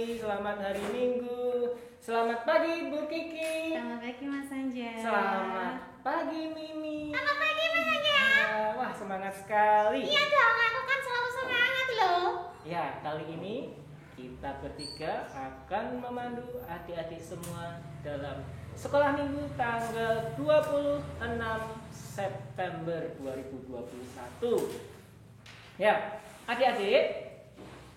sekali. Selamat hari Minggu. Selamat pagi Bu Kiki. Selamat pagi Mas Anjar. Selamat pagi Mimi. Selamat pagi Mas Anjar. Wah, semangat sekali. Iya dong, aku kan selalu semangat loh. Ya, kali ini kita bertiga akan memandu adik-adik semua dalam sekolah minggu tanggal 26 September 2021. Ya, adik-adik,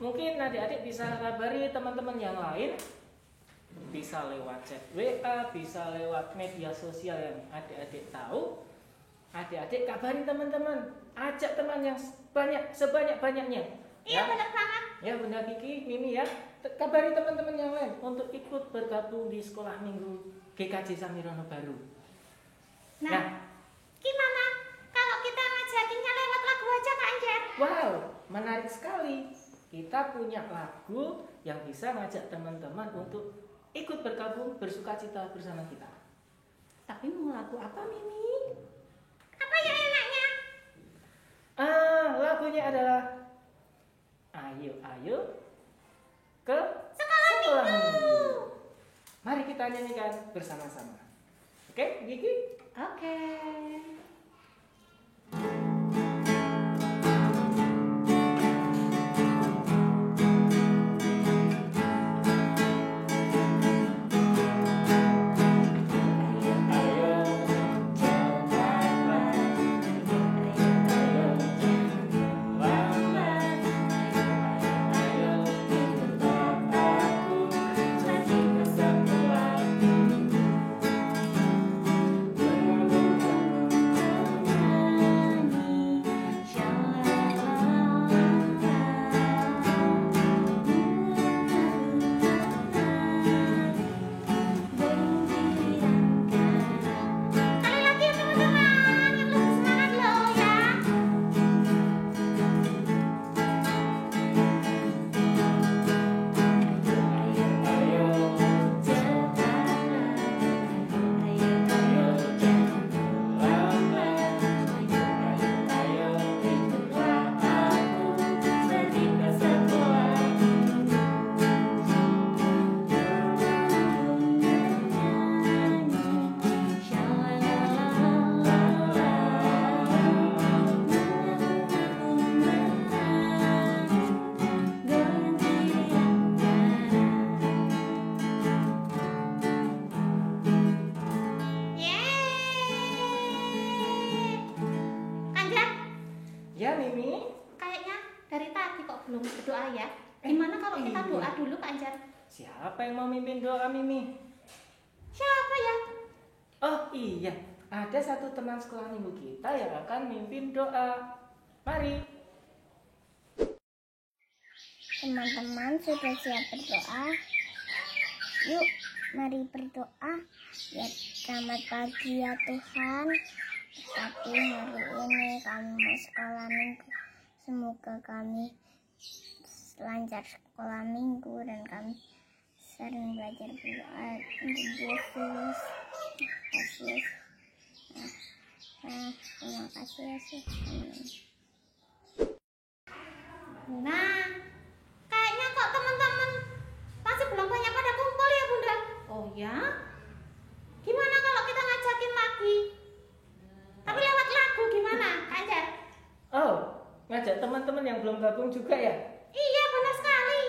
mungkin adik-adik bisa kabari teman-teman yang lain, bisa lewat chat WA, bisa lewat media sosial yang adik-adik tahu. Adik-adik kabarin teman-teman, ajak teman yang sebanyak-banyaknya. Iya, benar banget. Ya, Bunda Kiki, Mimi ya. Kabari teman-teman yang lain untuk ikut bergabung di sekolah minggu GKJ Samirono Baru. Nah, gimana kalau kita ngajakinnya lewat lagu aja Kak Anjar? Wow, menarik sekali. Kita punya lagu yang bisa ngajak teman-teman untuk ikut bergabung bersukacita bersama kita. Tapi mau lagu apa Mimi? Apa yang enaknya? Lagunya adalah Ayo Ayo ke Sekolah Minggu. Mari kita nyanyikan bersama-sama. Oke, Gigi? Oke. Ya, Mimi. Kayaknya dari tadi kok belum berdoa ya. Gimana kalau kita doa dulu Kak Anjar? Siapa yang mau mimpin doa, Mimi? Siapa ya? Oh iya, ada satu teman sekolah minggu kita yang akan mimpin doa. Mari. Teman-teman sudah siap berdoa? Yuk, mari berdoa. Ya, selamat pagi ya Tuhan. Tapi hari ini kami mau sekolah minggu. Semoga kami lancar sekolah minggu dan kami sering belajar berdoa untuk Yesus. Terima kasih Yesus. Nah, kayaknya kok teman-teman masih belum banyak pada kumpul ya Bunda? Oh ya? Gimana kalau kita ngajakin lagi? Tapi lewat lagu gimana, Kak Anjar? Oh, ngajak teman-teman yang belum gabung juga ya? Iya, benar sekali.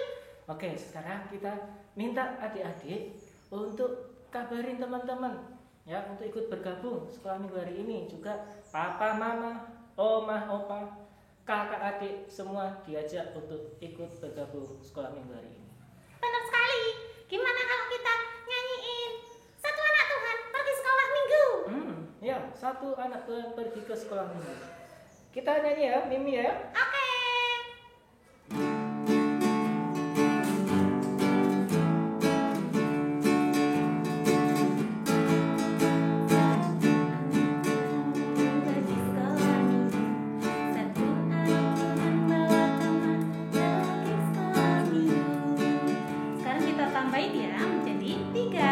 Oke, sekarang kita minta adik-adik untuk kabarin teman-teman ya untuk ikut bergabung sekolah minggu hari ini. Juga papa, mama, oma, opa, kakak, adik semua diajak untuk ikut bergabung sekolah minggu hari ini. Benar sekali. Gimana kalau kita nyanyiin Satu Anak Tuhan Pergi Sekolah Minggu? Ya, satu anak Tuhan pergi ke sekolah minggu. Kita nyanyi ya, Mimi ya. Oke. Sekarang kita tambahin ya menjadi 3.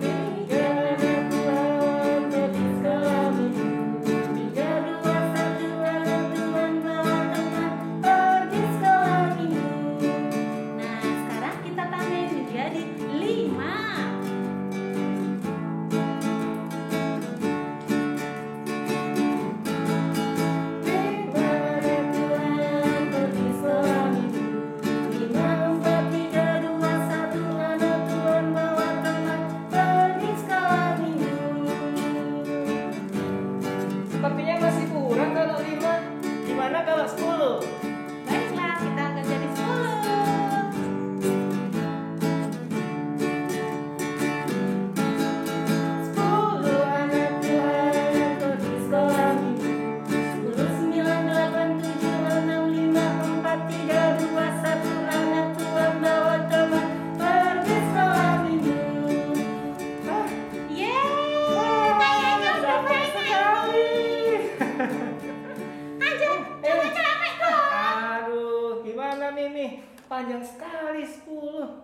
Tiga anak Tuhan pergi sekolah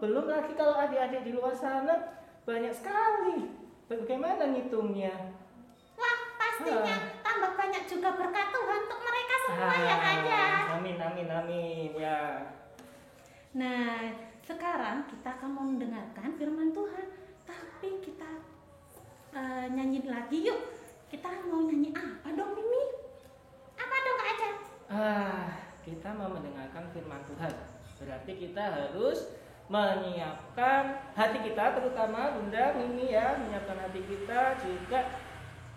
belum lagi kalau adik-adik di luar sana banyak sekali. Bagaimana ngitungnya? Wah, pastinya tambah banyak juga berkat Tuhan untuk mereka semua ya Kak Ajat. Amin, amin, amin ya. Nah, sekarang kita akan mau mendengarkan firman Tuhan. Tapi kita nyanyi lagi yuk. Kita mau nyanyi apa dong Mimi? Apa dong Kak Ajat? Kita mau mendengarkan firman Tuhan. Berarti kita harus menyiapkan hati kita, terutama Bunda Mimi ya, menyiapkan hati kita juga.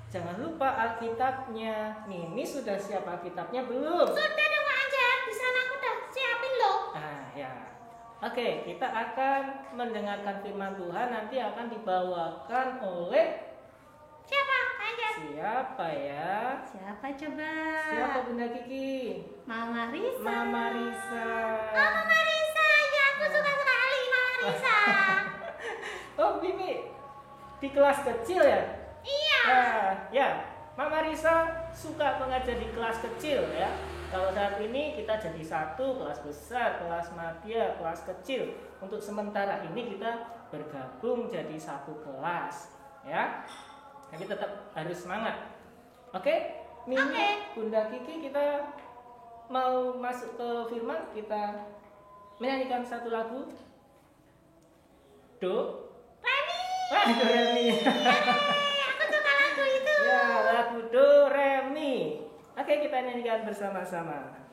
Jangan lupa Alkitabnya. Mimi sudah siap Alkitabnya belum? Sudah dong Kak Ajat, di sana aku udah siapin loh. Ya. Oke, kita akan mendengarkan firman Tuhan, nanti akan dibawakan oleh Siapa Kak Ajat? siapa ya? Siapa coba? Siapa Bunda Kiki? Mama Risa. Mama Risa. Oh, Mama Risa, ya aku suka sekali Mama Risa. Oh, Mimi di kelas kecil ya? Iya. Ya, Mama Risa suka mengajar di kelas kecil ya. Kalau saat ini kita jadi satu, kelas besar, kelas madya, kelas kecil. Untuk sementara ini kita bergabung jadi satu kelas ya. Tapi tetap harus semangat. Oke? Mimi, Bunda Kiki, kita mau masuk ke firman, kita menyanyikan satu lagu. Do Remi. Do re mi. Aku suka lagu itu. Ya, lagu do re mi. Oke, kita nyanyikan bersama-sama.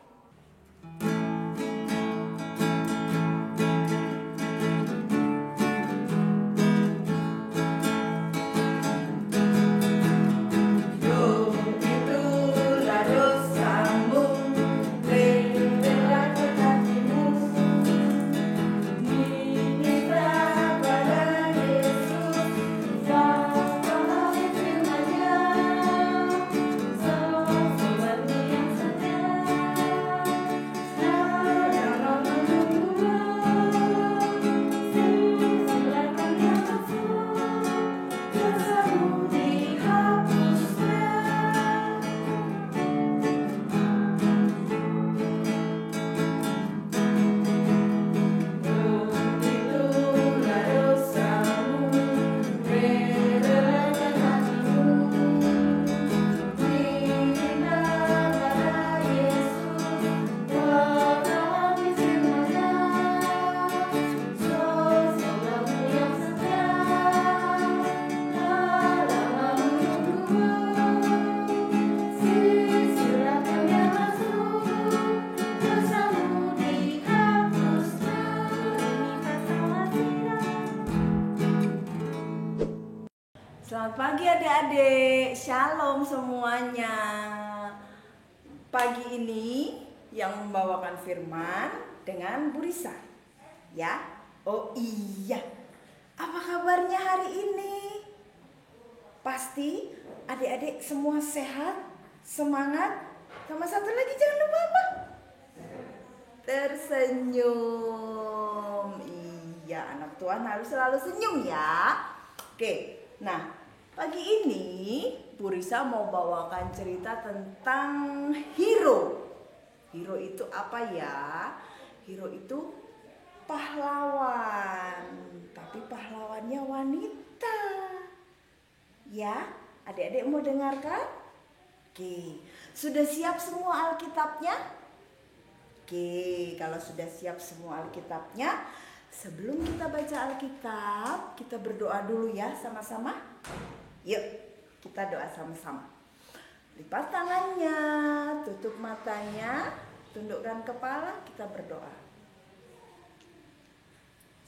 Selamat pagi adik-adik, shalom semuanya. Pagi ini yang membawakan firman dengan Bu Risa. Ya, oh iya, apa kabarnya hari ini? Pasti adik-adik semua sehat, semangat. Sama satu lagi jangan lupa apa? Tersenyum. Iya, anak Tuhan harus selalu senyum ya. Oke, nah pagi ini Bu Risa mau bawakan cerita tentang hero. Hero itu apa ya? Hero itu pahlawan, tapi pahlawannya wanita. Ya, adik-adik mau dengarkan? Oke, sudah siap semua Alkitabnya? Oke, kalau sudah siap semua Alkitabnya, sebelum kita baca Alkitab, kita berdoa dulu ya sama-sama. Yuk, kita doa sama-sama. Lipat tangannya, tutup matanya, tundukkan kepala, kita berdoa.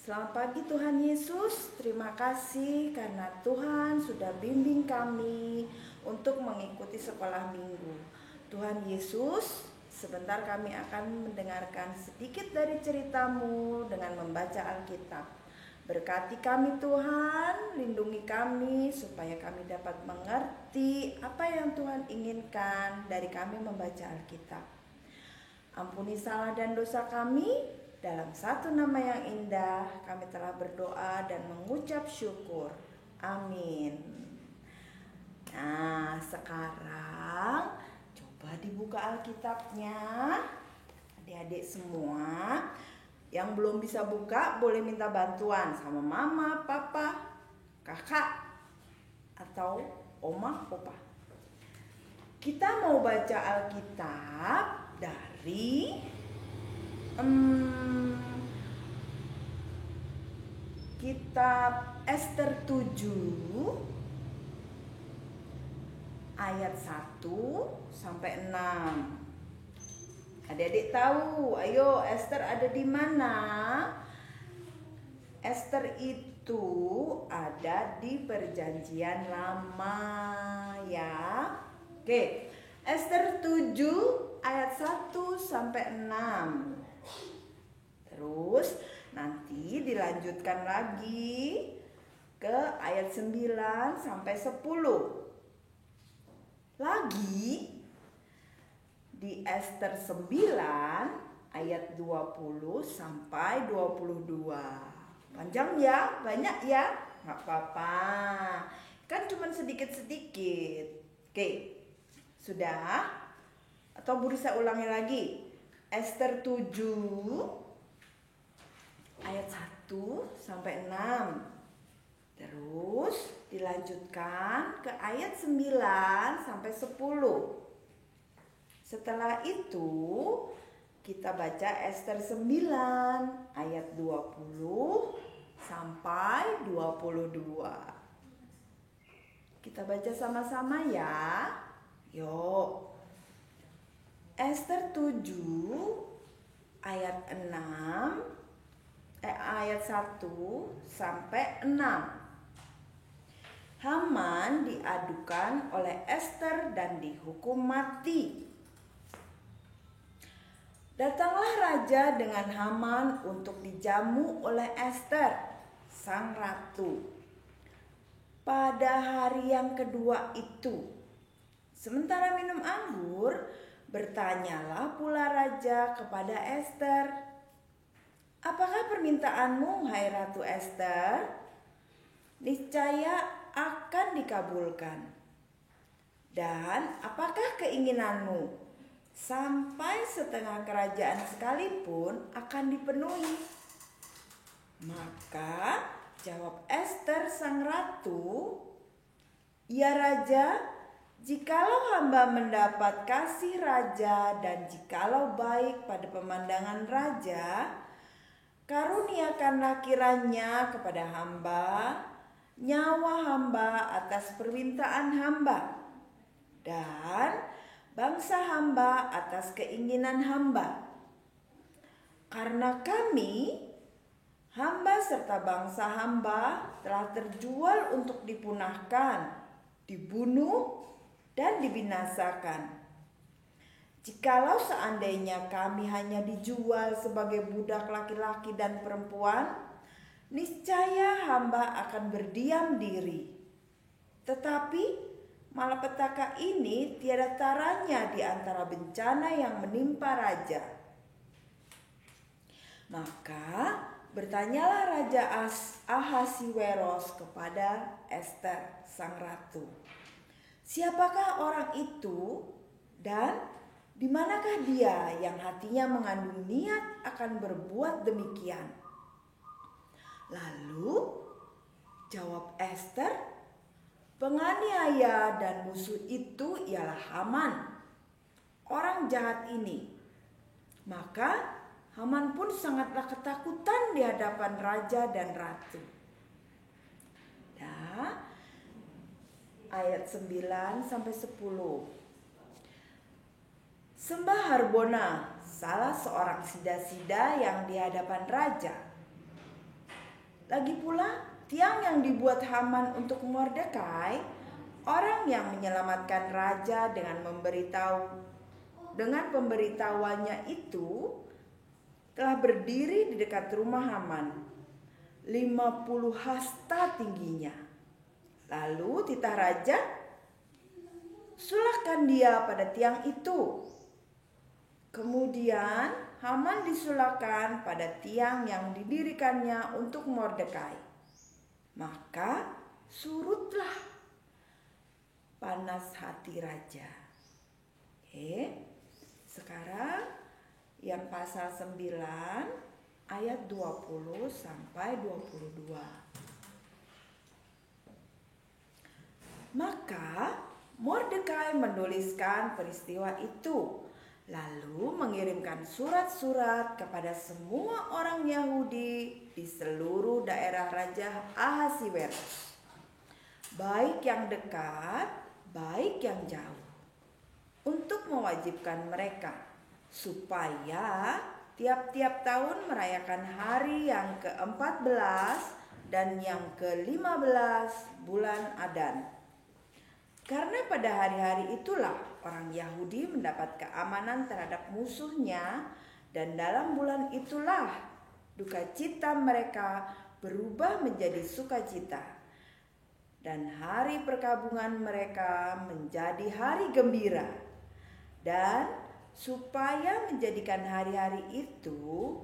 Selamat pagi Tuhan Yesus, terima kasih karena Tuhan sudah bimbing kami untuk mengikuti sekolah minggu. Tuhan Yesus, sebentar kami akan mendengarkan sedikit dari cerita-Mu dengan membaca Alkitab. Berkati kami Tuhan, lindungi kami supaya kami dapat mengerti apa yang Tuhan inginkan dari kami membaca Alkitab. Ampuni salah dan dosa kami, dalam satu nama yang indah kami telah berdoa dan mengucap syukur. Amin. Nah, sekarang coba dibuka Alkitabnya, adik-adik semua. Yang belum bisa buka boleh minta bantuan sama mama, papa, kakak, atau oma, opa. Kita mau baca Alkitab dari kitab Ester 7 ayat 1 sampai 6. Adik-adik tahu, ayo Ester ada di mana? Ester itu ada di Perjanjian Lama ya. Oke, Ester 7 ayat 1 sampai 6. Terus nanti dilanjutkan lagi ke ayat 9 sampai 10. Lagi di Ester 9 ayat 20 sampai 22. Panjang ya, banyak ya, nggak apa-apa. Kan cuma sedikit-sedikit. Oke, sudah? Atau Bu Risa ulangi lagi. Ester 7 ayat 1 sampai 6. Terus dilanjutkan ke ayat 9 sampai 10. Setelah itu kita baca Ester 9 ayat 20 sampai 22. Kita baca sama-sama ya. Yuk. Ester 7 ayat 1 sampai 6. Haman diadukan oleh Ester dan dihukum mati. Datanglah raja dengan Haman untuk dijamu oleh Ester, sang ratu. Pada hari yang kedua itu, sementara minum anggur, bertanyalah pula raja kepada Ester, "Apakah permintaanmu, hai Ratu Ester? Niscaya akan dikabulkan. Dan apakah keinginanmu? Sampai setengah kerajaan sekalipun akan dipenuhi." Maka jawab Ester sang ratu, "Ya raja, jikalau hamba mendapat kasih raja dan jikalau baik pada pemandangan raja, karuniakanlah kiranya kepada hamba nyawa hamba atas permintaan hamba, dan bangsa hamba atas keinginan hamba. Karena kami, hamba serta bangsa hamba telah terjual untuk dipunahkan, dibunuh, dan dibinasakan. Jikalau seandainya kami hanya dijual sebagai budak laki-laki dan perempuan, niscaya hamba akan berdiam diri. Tetapi malapetaka ini tiada taranya di antara bencana yang menimpa raja." Maka bertanyalah Raja Ahasiweros kepada Ester sang ratu, "Siapakah orang itu dan di manakah dia yang hatinya mengandung niat akan berbuat demikian?" Lalu jawab Ester, "Penganiaya dan musuh itu ialah Haman, orang jahat ini." Maka Haman pun sangatlah ketakutan di hadapan raja dan ratu. Ayat 9 sampai 10. Sembah Harbona, salah seorang sida-sida yang di hadapan raja. Lagi pula tiang yang dibuat Haman untuk Mordekai, orang yang menyelamatkan raja dengan pemberitahuannya itu, telah berdiri di dekat rumah Haman, 50 hasta tingginya. Lalu titah raja, "Sulahkan dia pada tiang itu." Kemudian Haman disulahkan pada tiang yang didirikannya untuk Mordekai. Maka surutlah panas hati raja. Sekarang yang pasal 9 ayat 20 sampai 22. Maka Mordekai menuliskan peristiwa itu, lalu mengirimkan surat-surat kepada semua orang Yahudi di seluruh daerah Raja Ahasiweros, baik yang dekat, baik yang jauh, untuk mewajibkan mereka supaya tiap-tiap tahun merayakan hari yang ke-14 dan yang ke-15 bulan Adan. Karena pada hari-hari itulah orang Yahudi mendapat keamanan terhadap musuhnya, dan dalam bulan itulah duka cita mereka berubah menjadi sukacita, dan hari perkabungan mereka menjadi hari gembira. Dan supaya menjadikan hari-hari itu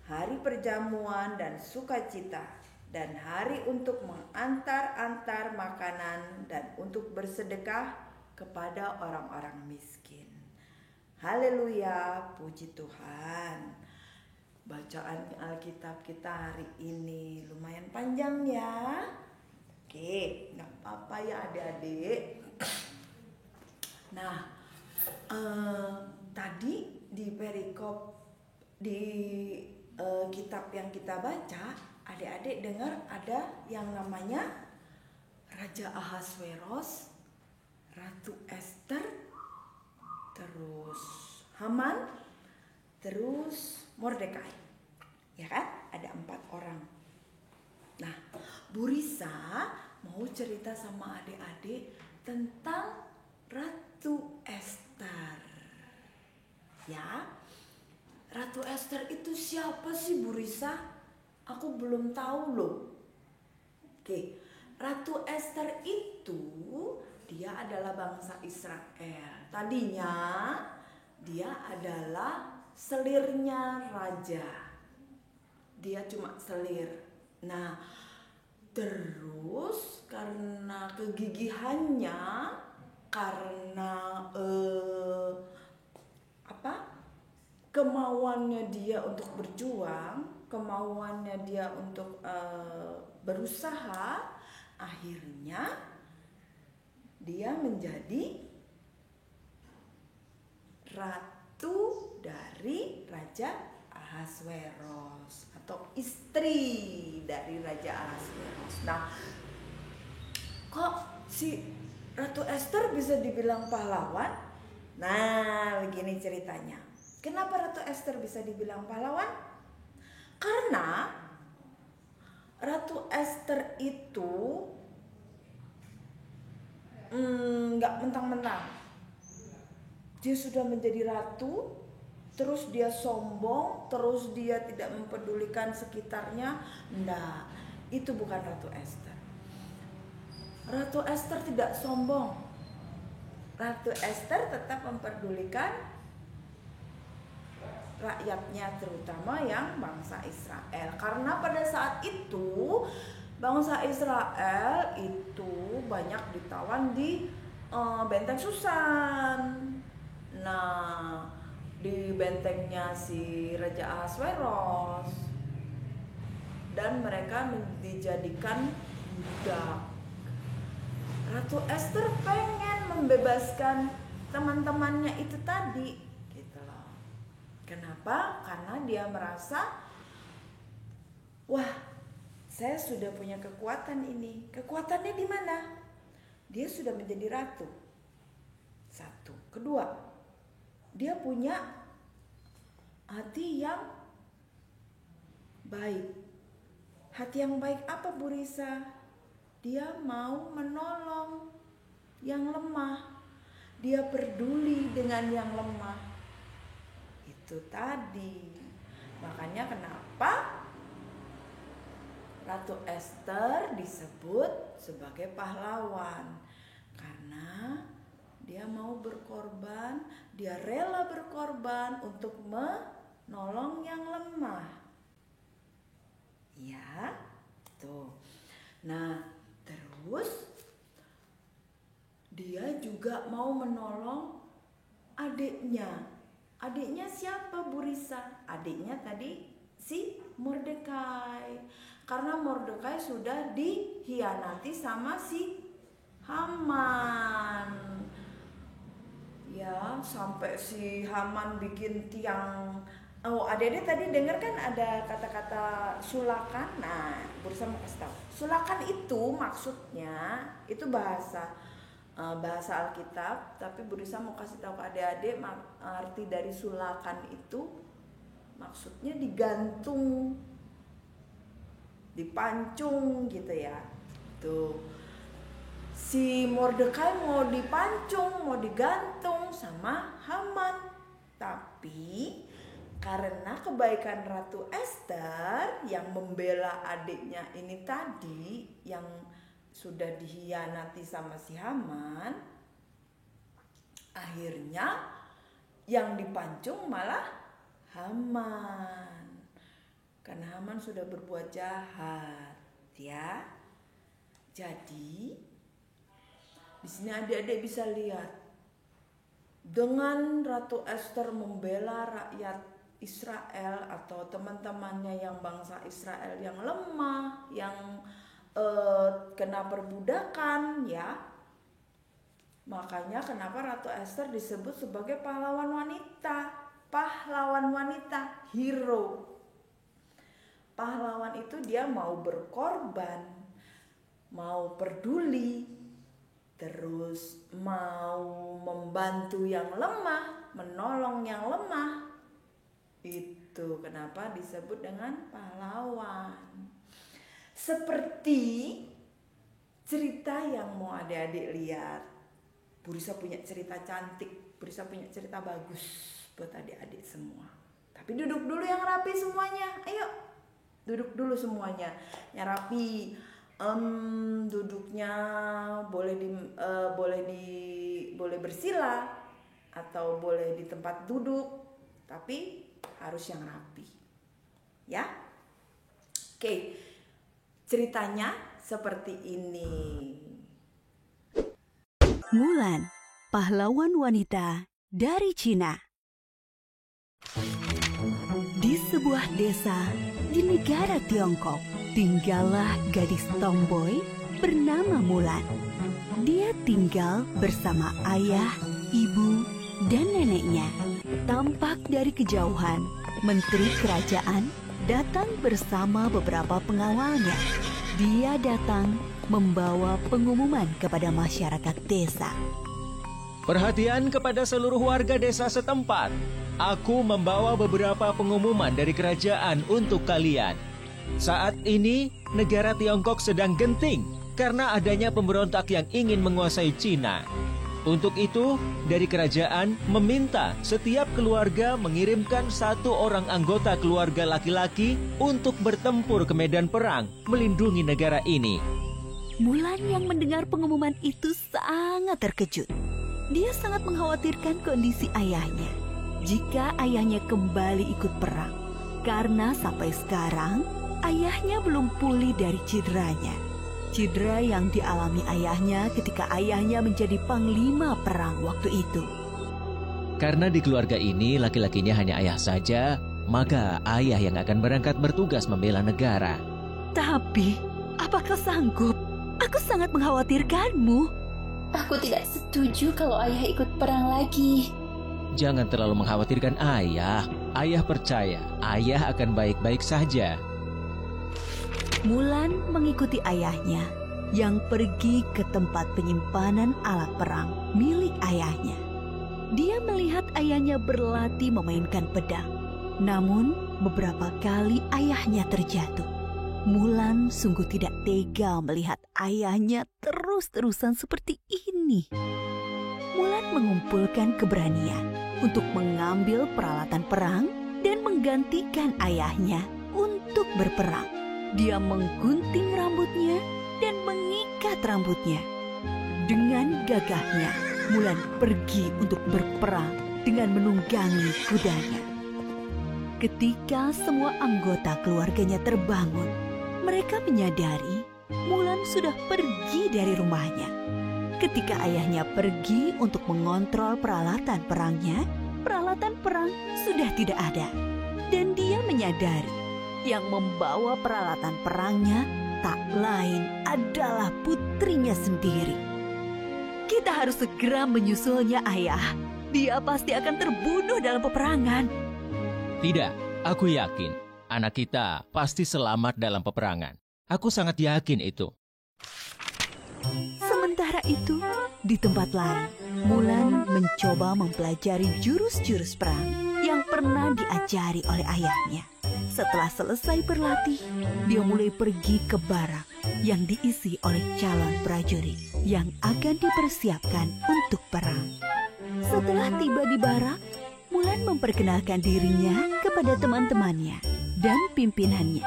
hari perjamuan dan sukacita, dan hari untuk mengantar-antar makanan dan untuk bersedekah kepada orang-orang miskin. Haleluya, puji Tuhan. Bacaan Alkitab kita hari ini lumayan panjang ya. Oke, nggak apa-apa ya adik-adik. Nah, tadi di perikop di kitab yang kita baca, adik-adik dengar ada yang namanya Raja Ahasweros, Ratu Ester, terus Haman, terus Mordekai. Ya kan? Ada 4 orang. Nah, Bu Risa mau cerita sama adik-adik tentang Ratu Ester. Ya, Ratu Ester itu siapa sih Bu Risa? Aku belum tahu loh. Oke, Ratu Ester itu dia adalah bangsa Israel. Tadinya dia adalah selirnya raja. Dia cuma selir. Nah, terus karena kegigihannya, karena kemauannya dia untuk berjuang, kemauannya dia untuk berusaha, akhirnya dia menjadi ratu dari Raja Ahasweros atau istri dari Raja Ahasweros. Nah, kok si Ratu Ester bisa dibilang pahlawan? Nah, begini ceritanya. Kenapa Ratu Ester bisa dibilang pahlawan? Karena Ratu Ester itu nggak mentang-mentang. Dia sudah menjadi ratu, terus dia sombong, terus dia tidak mempedulikan sekitarnya. Nah, itu bukan Ratu Ester. Ratu Ester tidak sombong. Ratu Ester tetap mempedulikan rakyatnya, terutama yang bangsa Israel. Karena pada saat itu bangsa Israel itu banyak ditawan di benteng Susan. Nah, di bentengnya si Raja Ahasweros, dan mereka dijadikan budak. Ratu Ester pengen membebaskan teman-temannya itu tadi. Kenapa? Karena dia merasa, wah, saya sudah punya kekuatan ini. Kekuatannya di mana? Dia sudah menjadi ratu. 1. Kedua, dia punya hati yang baik. Hati yang baik apa, Bu Risa? Dia mau menolong yang lemah. Dia peduli dengan yang lemah. Itu tadi. Makanya kenapa Ratu Ester disebut sebagai pahlawan, karena dia mau berkorban, dia rela berkorban untuk menolong yang lemah. Ya, tuh. Nah, terus dia juga mau menolong adiknya. Adiknya siapa, Bu Risa? Adiknya tadi si Mordekai. Karena Mordekai sudah dihianati sama si Haman. Ya, sampai si Haman bikin tiang. Oh, adik-adik tadi dengar kan ada kata-kata sulakan. Nah, berusaha mau kasih tahu. Sulakan itu maksudnya itu bahasa Alkitab, tapi berusaha mau kasih tahu ke adik-adik arti dari sulakan itu maksudnya digantung, dipancung gitu ya. Tuh. Si Mordekai mau dipancung, mau digantung sama Haman. Tapi karena kebaikan Ratu Ester yang membela adiknya ini tadi yang sudah dihianati sama si Haman, akhirnya yang dipancung malah Haman. Karena Haman sudah berbuat jahat, ya. Jadi di sini adik-adik bisa lihat dengan Ratu Ester membela rakyat Israel atau teman-temannya yang bangsa Israel yang lemah, yang kena perbudakan, ya. Makanya kenapa Ratu Ester disebut sebagai pahlawan wanita, hero. Pahlawan itu dia mau berkorban, mau peduli, terus mau membantu yang lemah, menolong yang lemah. Itu kenapa disebut dengan pahlawan. Seperti cerita yang mau adik-adik lihat. Bu Risa punya cerita cantik, Bu Risa punya cerita bagus buat adik-adik semua. Tapi duduk dulu yang rapi semuanya. Ayo, duduk dulu semuanya. Yang rapi. Duduknya boleh bersila atau boleh di tempat duduk, tapi harus yang rapi, ya. Oke, ceritanya seperti ini. Mulan, pahlawan wanita dari Cina. Di sebuah desa di negara Tiongkok, tinggallah gadis tomboy bernama Mulan. Dia tinggal bersama ayah, ibu, dan neneknya. Tampak dari kejauhan, menteri kerajaan datang bersama beberapa pengawalnya. Dia datang membawa pengumuman kepada masyarakat desa. Perhatian kepada seluruh warga desa setempat. Aku membawa beberapa pengumuman dari kerajaan untuk kalian. Saat ini, negara Tiongkok sedang genting karena adanya pemberontak yang ingin menguasai Cina. Untuk itu, dari kerajaan meminta setiap keluarga mengirimkan 1 orang anggota keluarga laki-laki untuk bertempur ke medan perang melindungi negara ini. Mulan yang mendengar pengumuman itu sangat terkejut. Dia sangat mengkhawatirkan kondisi ayahnya jika ayahnya kembali ikut perang. Karena sampai sekarang, ayahnya belum pulih dari cederanya. Cedera yang dialami ayahnya ketika ayahnya menjadi panglima perang waktu itu. Karena di keluarga ini laki-lakinya hanya ayah saja, maka ayah yang akan berangkat bertugas membela negara. Tapi, apakah sanggup? Aku sangat mengkhawatirkanmu. Aku tidak setuju kalau ayah ikut perang lagi. Jangan terlalu mengkhawatirkan ayah. Ayah percaya, ayah akan baik-baik saja. Mulan mengikuti ayahnya yang pergi ke tempat penyimpanan alat perang milik ayahnya. Dia melihat ayahnya berlatih memainkan pedang. Namun, beberapa kali ayahnya terjatuh. Mulan sungguh tidak tega melihat ayahnya terus-terusan seperti ini. Mulan mengumpulkan keberanian untuk mengambil peralatan perang dan menggantikan ayahnya untuk berperang. Dia menggunting rambutnya dan mengikat rambutnya. Dengan gagahnya, Mulan pergi untuk berperang dengan menunggangi kudanya. Ketika semua anggota keluarganya terbangun, mereka menyadari Mulan sudah pergi dari rumahnya. Ketika ayahnya pergi untuk mengontrol peralatan perang sudah tidak ada. Dan dia menyadari Yang membawa peralatan perangnya tak lain adalah putrinya sendiri. Kita harus segera menyusulnya, Ayah. Dia pasti akan terbunuh dalam peperangan. Tidak, aku yakin anak kita pasti selamat dalam peperangan. Aku sangat yakin itu. Sementara itu, di tempat lain, Mulan mencoba mempelajari jurus-jurus perang yang pernah diajari oleh ayahnya. Setelah selesai berlatih, dia mulai pergi ke barak yang diisi oleh calon prajurit yang akan dipersiapkan untuk perang. Setelah tiba di barak, Mulan memperkenalkan dirinya kepada teman-temannya dan pimpinannya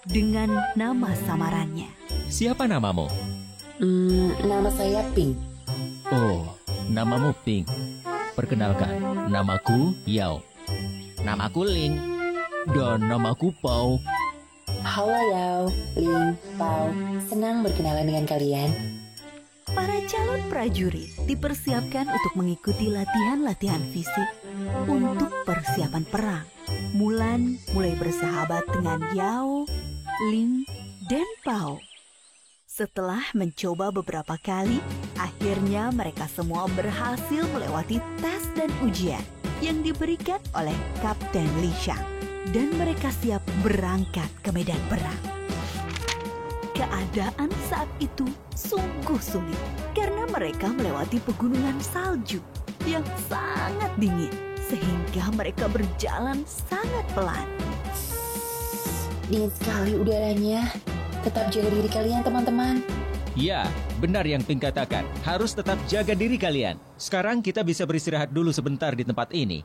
dengan nama samarannya. Siapa namamu? Nama saya Pink. Oh, namamu Pink. Perkenalkan, namaku Yao. Namaku Ling. Dan namaku Pao. Halo Yao, Ling, Pao. Senang berkenalan dengan kalian. Para calon prajurit dipersiapkan untuk mengikuti latihan-latihan fisik untuk persiapan perang. Mulan mulai bersahabat dengan Yao, Ling, dan Pao. Setelah mencoba beberapa kali, akhirnya mereka semua berhasil melewati tes dan ujian yang diberikan oleh Kapten Li Shang. Dan mereka siap berangkat ke medan perang. Keadaan saat itu sungguh sulit karena mereka melewati pegunungan salju yang sangat dingin sehingga mereka berjalan sangat pelan. Dingin sekali udaranya. Tetap jaga diri kalian, teman-teman. Ya, benar yang Pink katakan. Harus tetap jaga diri kalian. Sekarang kita bisa beristirahat dulu sebentar di tempat ini.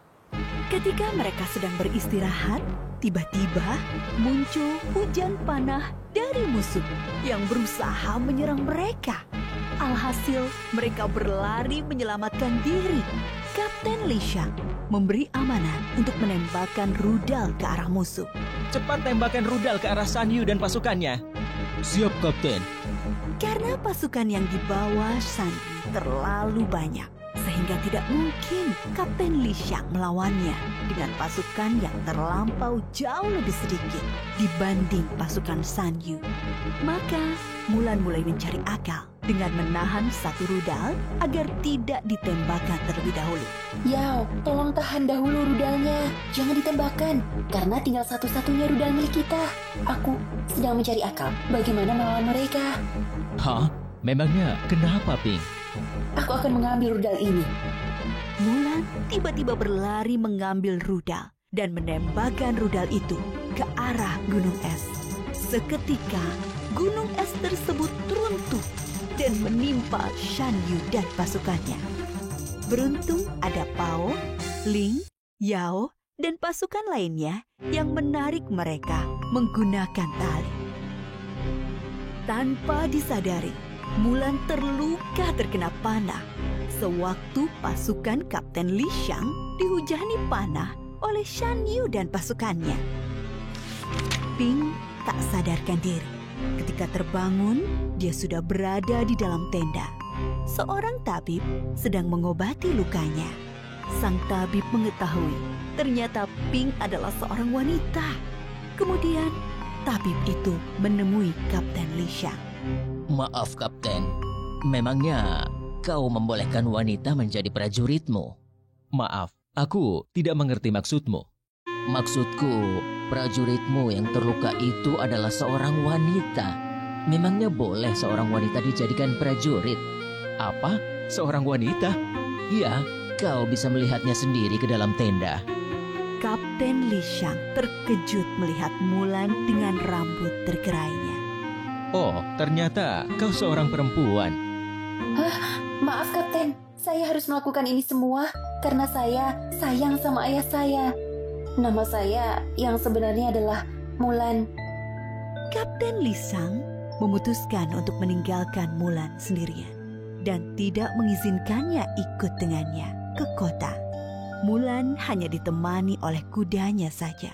Ketika mereka sedang beristirahat, tiba-tiba muncul hujan panah dari musuh yang berusaha menyerang mereka. Alhasil, mereka berlari menyelamatkan diri. Kapten Li Shang memberi amanat untuk menembakkan rudal ke arah musuh. Cepat tembakan rudal ke arah Shan Yu dan pasukannya. Siap, Kapten. Karena pasukan yang dibawa Shan Yu terlalu banyak, sehingga tidak mungkin Kapten Li Shang melawannya dengan pasukan yang terlampau jauh lebih sedikit dibanding pasukan Shan Yu. Maka Mulan mulai mencari akal dengan menahan satu rudal agar tidak ditembakkan terlebih dahulu. Yao, tolong tahan dahulu rudalnya. Jangan ditembakkan, karena tinggal satu-satunya rudal milik kita. Aku sedang mencari akal bagaimana melawan mereka. Hah? Memangnya kenapa, Pink? Aku akan mengambil rudal ini. Mulan tiba-tiba berlari mengambil rudal dan menembakkan rudal itu ke arah gunung es. Seketika, gunung es tersebut runtuh dan menimpa Shan Yu dan pasukannya. Beruntung ada Pao, Ling, Yao, dan pasukan lainnya yang menarik mereka menggunakan tali. Tanpa disadari, Mulan terluka terkena panah sewaktu pasukan Kapten Li Shang dihujani panah oleh Shan Yu dan pasukannya. Pink tak sadarkan diri. Ketika terbangun, dia sudah berada di dalam tenda. Seorang tabib sedang mengobati lukanya. Sang tabib mengetahui ternyata Pink adalah seorang wanita. Kemudian, tabib itu menemui Kapten Li Shang. Maaf, Kapten. Memangnya kau membolehkan wanita menjadi prajuritmu? Maaf, aku tidak mengerti maksudmu. Maksudku, prajuritmu yang terluka itu adalah seorang wanita. Memangnya boleh seorang wanita dijadikan prajurit? Apa? Seorang wanita? Ya, kau bisa melihatnya sendiri ke dalam tenda. Kapten Li Shang terkejut melihat Mulan dengan rambut tergerainya. Oh, ternyata kau seorang perempuan. Hah? Maaf, Kapten. Saya harus melakukan ini semua karena saya sayang sama ayah saya. Nama saya yang sebenarnya adalah Mulan. Kapten Li Shang memutuskan untuk meninggalkan Mulan sendirian dan tidak mengizinkannya ikut dengannya ke kota. Mulan hanya ditemani oleh kudanya saja.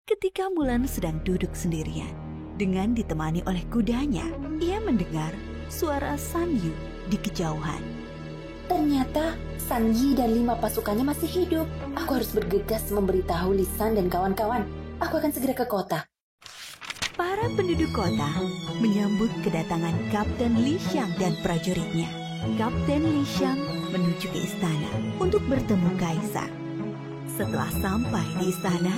Ketika Mulan sedang duduk sendirian dengan ditemani oleh kudanya, ia mendengar suara Shan Yu di kejauhan. Ternyata Shan Yi dan 5 pasukannya masih hidup. Aku harus bergegas memberitahu Li San dan kawan-kawan. Aku akan segera ke kota. Para penduduk kota menyambut kedatangan Kapten Li Xiang dan prajuritnya. Kapten Li Xiang menuju ke istana untuk bertemu kaisar. Setelah sampai di istana,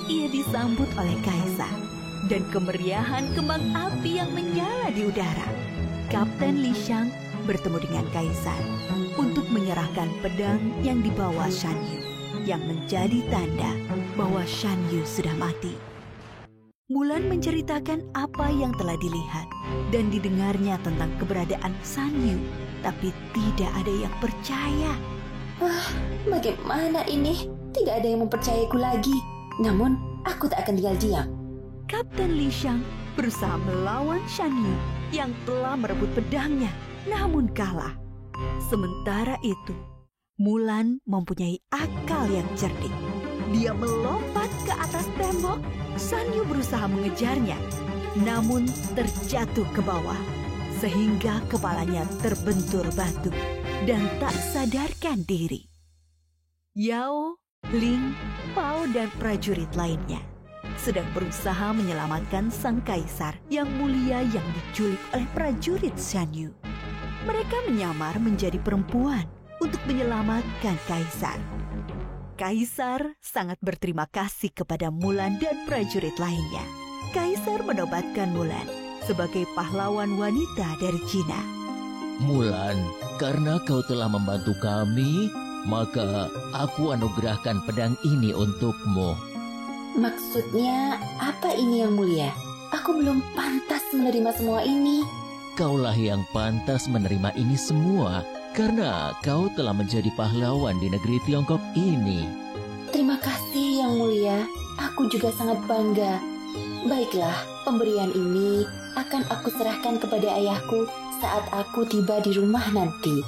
ia disambut oleh kaisar dan kemeriahan kembang api yang menyala di udara. Kapten Li Xiang bertemu dengan kaisar untuk menyerahkan pedang yang dibawa Shan Yu, yang menjadi tanda bahwa Shan Yu sudah mati. Mulan menceritakan apa yang telah dilihat dan didengarnya tentang keberadaan Shan Yu, tapi tidak ada yang percaya. Bagaimana ini? Tidak ada yang mempercayaiku lagi. Namun, aku tak akan tinggal diam. Kapten Li Xiang berusaha melawan Shan Yu yang telah merebut pedangnya, namun kalah. Sementara itu, Mulan mempunyai akal yang cerdik. Dia melompat ke atas tembok. Shan Yu berusaha mengejarnya, namun terjatuh ke bawah, sehingga kepalanya terbentur batu dan tak sadarkan diri. Yao, Ling, Pao, dan prajurit lainnya sedang berusaha menyelamatkan sang kaisar yang mulia yang diculik oleh prajurit Shan Yu. Mereka menyamar menjadi perempuan untuk menyelamatkan kaisar. Kaisar sangat berterima kasih kepada Mulan dan prajurit lainnya. Kaisar menobatkan Mulan sebagai pahlawan wanita dari Cina. Mulan, karena kau telah membantu kami, maka aku anugerahkan pedang ini untukmu. Maksudnya apa ini yang mulia? Aku belum pantas menerima semua ini. Kaulah yang pantas menerima ini semua, karena kau telah menjadi pahlawan di negeri Tiongkok ini. Terima kasih yang mulia. Aku juga sangat bangga. Baiklah, pemberian ini akan aku serahkan kepada ayahku saat aku tiba di rumah nanti.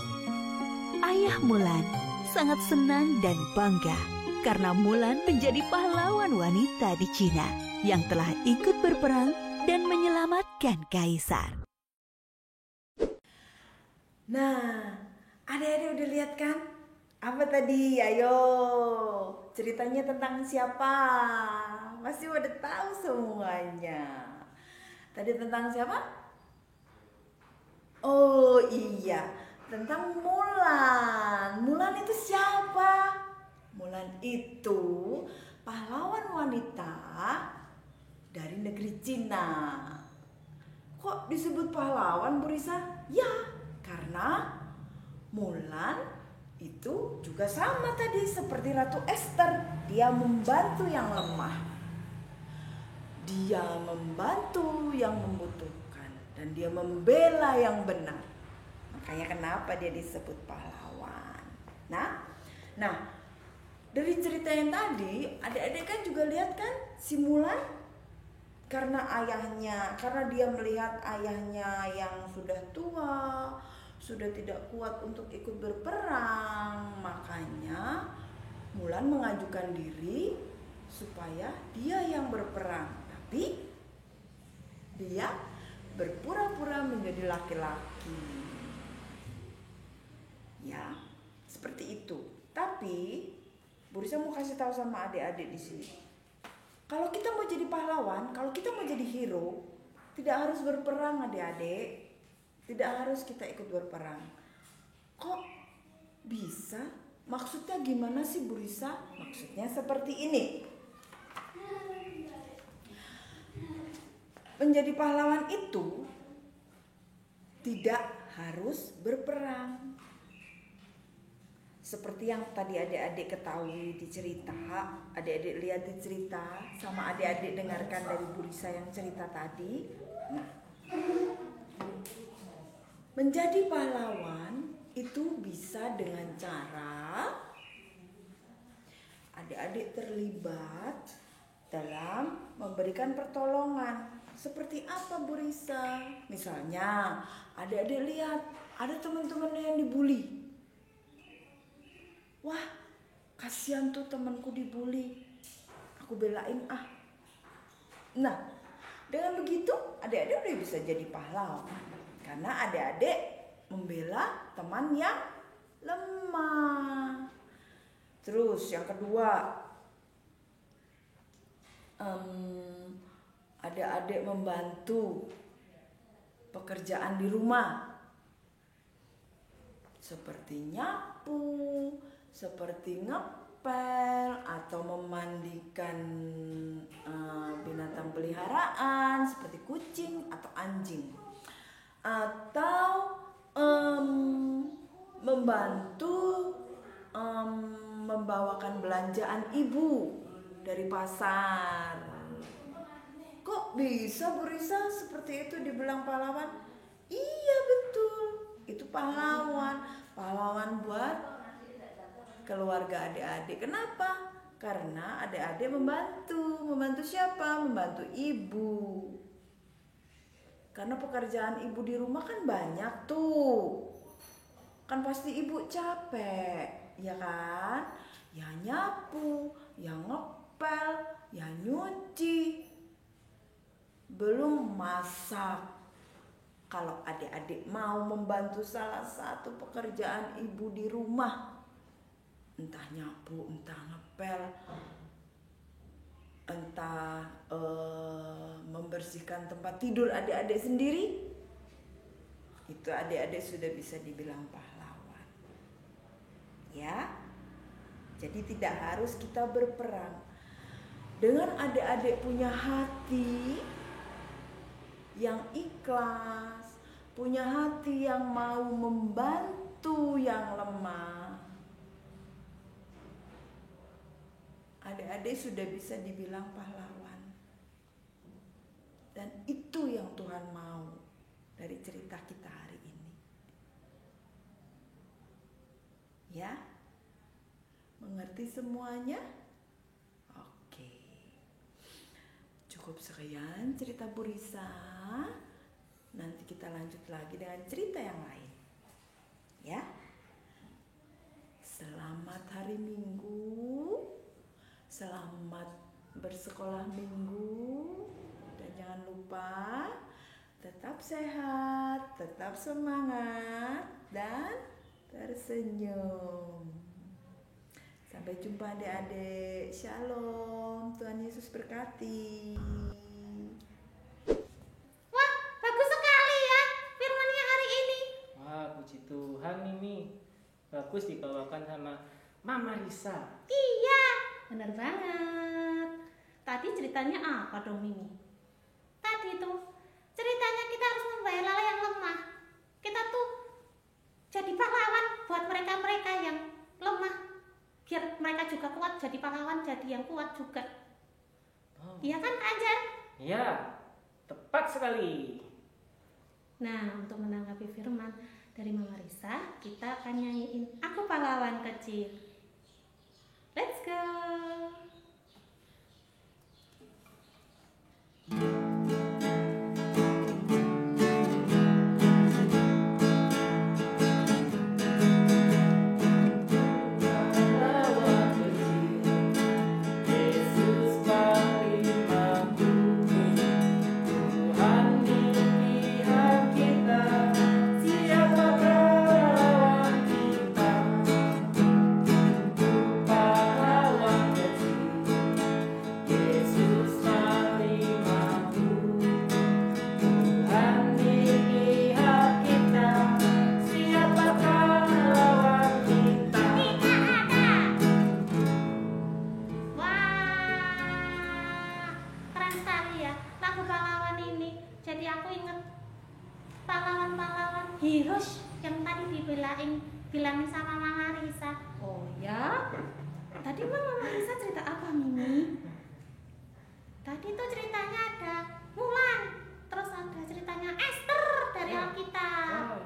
Ayah Mulan sangat senang dan bangga karena Mulan menjadi pahlawan wanita di Cina yang telah ikut berperang dan menyelamatkan kaisar. Nah, adik-adik udah lihat kan? Apa tadi? Ayo, ceritanya tentang siapa? Masih udah tahu semuanya. Tadi tentang siapa? Oh iya, tentang Mulan. Mulan itu siapa? Mulan itu pahlawan wanita dari negeri Cina. Kok disebut pahlawan, Bu Risa? Ya, karena Mulan itu juga sama tadi seperti Ratu Esther. Dia membantu yang lemah. Dia membantu yang membutuhkan. Dan dia membela yang benar. Makanya kenapa dia disebut pahlawan. Nah, dari cerita yang tadi, adik-adik kan juga lihat kan si Mulan karena dia melihat ayahnya yang sudah tua, sudah tidak kuat untuk ikut berperang, makanya Mulan mengajukan diri supaya dia yang berperang, tapi dia berpura-pura menjadi laki-laki. Ya, seperti itu. Tapi Bu Risa mau kasih tahu sama adik-adik di sini. Kalau kita mau jadi pahlawan, kalau kita mau jadi hero, tidak harus berperang adik-adik. Tidak harus kita ikut berperang. Kok bisa? Maksudnya gimana sih Bu Risa? Maksudnya seperti ini. Menjadi pahlawan itu tidak harus berperang. Seperti yang tadi adik-adik ketahui di cerita, adik-adik lihat di cerita, sama adik-adik dengarkan dari Bu Risa yang cerita tadi. Nah, menjadi pahlawan itu bisa dengan cara adik-adik terlibat dalam memberikan pertolongan. Seperti apa Bu Risa? Misalnya adik-adik lihat ada teman-teman yang dibully. Wah, kasihan tuh temanku dibully. Aku belain ah. Nah, dengan begitu adik-adik udah bisa jadi pahlawan. Karena adik-adik membela teman yang lemah. Terus yang kedua, adik-adik membantu pekerjaan di rumah, seperti nyapu, seperti ngepel, atau memandikan binatang peliharaan seperti kucing atau anjing, atau membantu membawakan belanjaan ibu dari pasar. Kok bisa Bu Risa seperti itu dibilang pahlawan? Iya betul, itu pahlawan buat keluarga adik-adik. Kenapa? Karena adik-adik membantu siapa? Membantu ibu. Karena pekerjaan ibu di rumah kan banyak tuh, kan pasti ibu capek, ya kan? Ya nyapu, ya ngepel, ya nyuci, belum masak. Kalau adik-adik mau membantu salah satu pekerjaan ibu di rumah, entah nyapu, entah ngepel, entah membersihkan tempat tidur adik-adik sendiri, itu adik-adik sudah bisa dibilang pahlawan. Ya, jadi tidak harus kita berperang. Dengan adik-adik punya hati yang ikhlas, punya hati yang mau membantu yang lemah, adik-adik sudah bisa dibilang pahlawan. Dan itu yang Tuhan mau dari cerita kita hari ini. Ya, mengerti semuanya? Oke, cukup sekian cerita Bu Risa. Nanti kita lanjut lagi dengan cerita yang lain. Ya, selamat hari Minggu, selamat bersekolah Minggu, dan jangan lupa tetap sehat, tetap semangat, dan tersenyum. Sampai jumpa adik-adik. Shalom, Tuhan Yesus berkati. Wah, bagus sekali ya firman-Nya hari ini. Wah, puji Tuhan Mimi. Bagus dibawakan sama Mama Risa. Iya, benar banget. Tadi ceritanya apa dong Mimi? Tadi tuh ceritanya kita harus membela yang lemah. Kita tuh jadi pahlawan buat mereka-mereka yang lemah, biar mereka juga kuat, jadi pahlawan, jadi yang kuat juga. Iya kan Kak Anjar? Iya, tepat sekali. Nah, untuk menanggapi firman dari Mama Risa, kita akan nyanyiin Aku Pahlawan Kecil. Let's go. Bilangin sama Mama Risa. Oh ya? Tadi Mama Risa cerita apa Mimi? Tadi tuh ceritanya ada Mulan, terus ada ceritanya Esther dari Alkitab.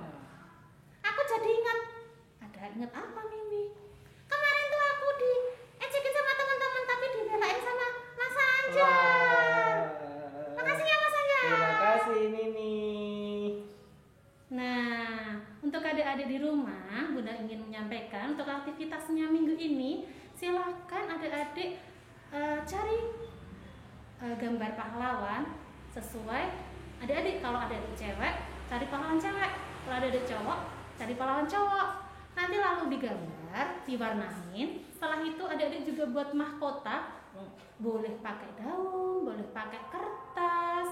Aku jadi ingat apa Mimi? Kemarin tuh aku diecekin sama teman-teman tapi dibelain sama Mas Anjar. Makasih ya Mas Anjar. Terima kasih Mimi. Nah, untuk adik-adik di rumah, Bunda ingin menyampaikan untuk aktivitasnya minggu ini, silakan adik-adik cari gambar pahlawan sesuai adik-adik. Kalau adik-adik cewek, cari pahlawan cewek. Kalau adik-adik cowok, cari pahlawan cowok. Nanti lalu digambar, diwarnain. Setelah itu adik-adik juga buat mahkota Boleh pakai daun, boleh pakai kertas,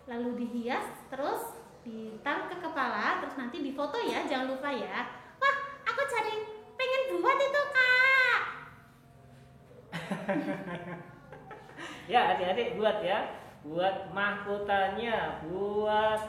lalu dihias, terus ditaruh ke kepala, terus nanti difoto ya, jangan lupa ya. Wah, aku jadi pengen buat itu, Kak. Ya, adik-adik buat ya. Buat mahkotanya, buat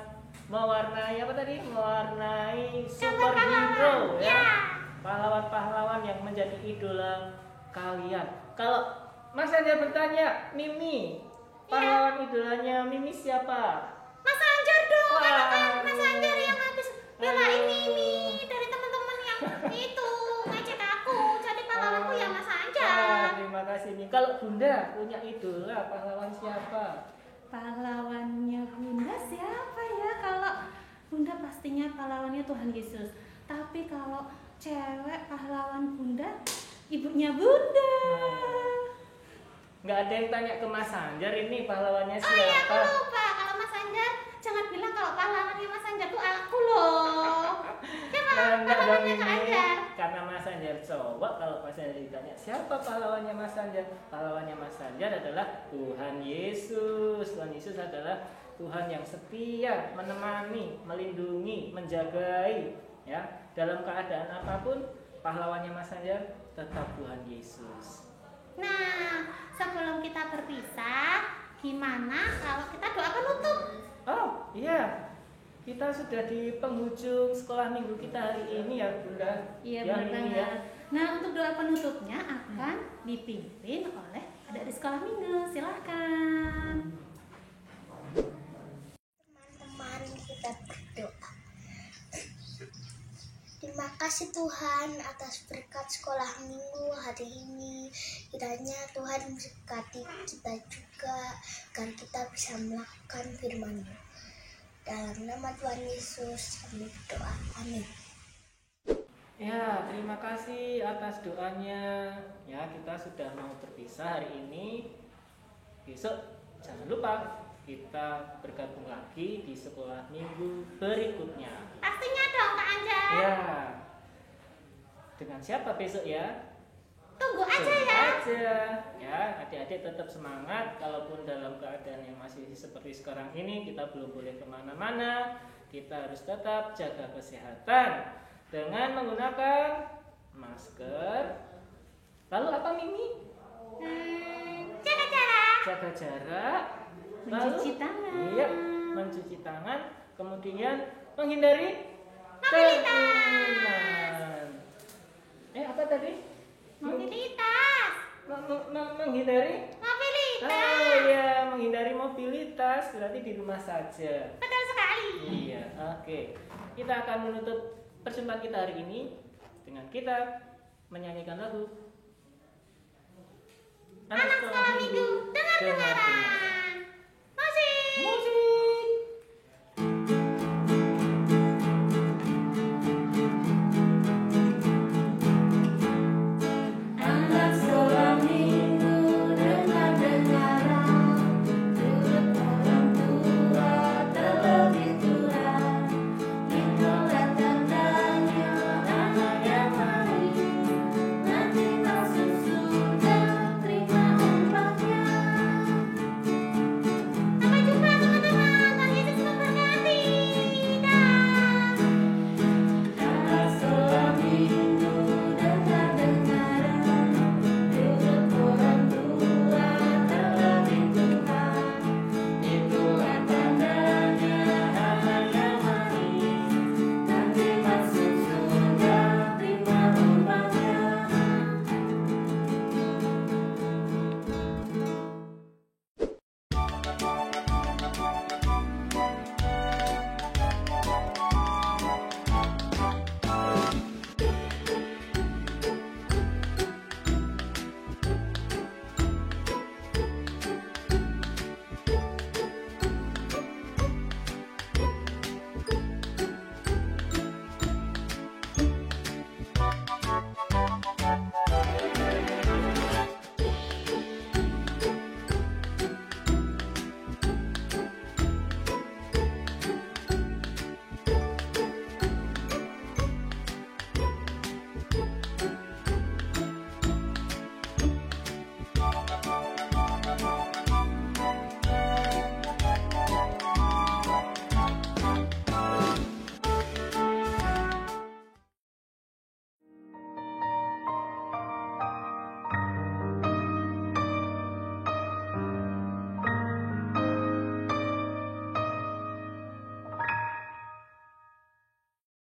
mewarnai apa tadi? Mewarnai superhero ya. Pahlawan-pahlawan yang menjadi idola kalian. Kalau Mas Anjar bertanya, Mimi, pahlawan idolanya Mimi siapa? Mas Anjar dong, Wah. karena kan Mas Anjar yang habis belain Mimi dari teman-teman yang itu ngecek aku. Jadi pahlawanku ya Mas Anjar. Terima kasih Mimi. Kalau Bunda punya idola pahlawan siapa? Pahlawannya Bunda siapa ya? Kalau Bunda pastinya pahlawannya Tuhan Yesus. Tapi kalau cewek pahlawan Bunda, ibunya Bunda. Nggak ada yang tanya ke Mas Anjar ini pahlawannya Oh iya, aku siapa? lupa. Kalau Mas Anjar, jangan bilang kalau pahlawannya Mas Anjar tuh aku loh. Siapa pahlawannya Kak Anjar? Karena Mas Anjar cowok, kalau Mas Anjar ditanya siapa pahlawannya Mas Anjar? Pahlawannya Mas Anjar adalah Tuhan Yesus. Tuhan Yesus adalah Tuhan yang setia, menemani, melindungi, menjagai, ya. Dalam keadaan apapun, pahlawannya Mas Anjar tetap Tuhan Yesus. Nah, sebelum kita berpisah, gimana kalau kita doa penutup? Oh iya, kita sudah di penghujung sekolah minggu kita hari ini ya Bunda. Iya, Ya, benar ini banget. Nah, untuk doa penutupnya akan dipimpin oleh adik-adik sekolah minggu. Silahkan. Teman-teman, kita berdoa. Terima kasih Tuhan atas berkat sekolah minggu hari ini. Kiranya Tuhan memberkati kita juga agar kita bisa melakukan firman-Mu. Dalam nama Tuhan Yesus kami berdoa. Amin. Ya, terima kasih atas doanya. Ya, kita sudah mau berpisah hari ini. Besok jangan lupa kita bergabung lagi di sekolah minggu berikutnya. Pastinya dong Kak Anjar. Ya. Dengan siapa besok ya? Tunggu aja Tunggu ya. aja. Ya, adik-adik tetap semangat. Kalaupun dalam keadaan yang masih seperti sekarang ini, kita belum boleh kemana-mana. Kita harus tetap jaga kesehatan dengan menggunakan masker. Lalu apa Mimi? Jaga jarak. Jaga jarak. Mencuci tangan. Iya, mencuci tangan. Kemudian menghindari Mobilitas. kerumunan. Apa tadi? Mobilitas. Menghindari? Mobilitas. Oh iya, menghindari mobilitas. Berarti di rumah saja. Betul sekali. Iya, oke. Kita akan menutup perjumpaan kita hari ini dengan kita menyanyikan lagu Anak sekolah minggu dengan kebenaran. Musik.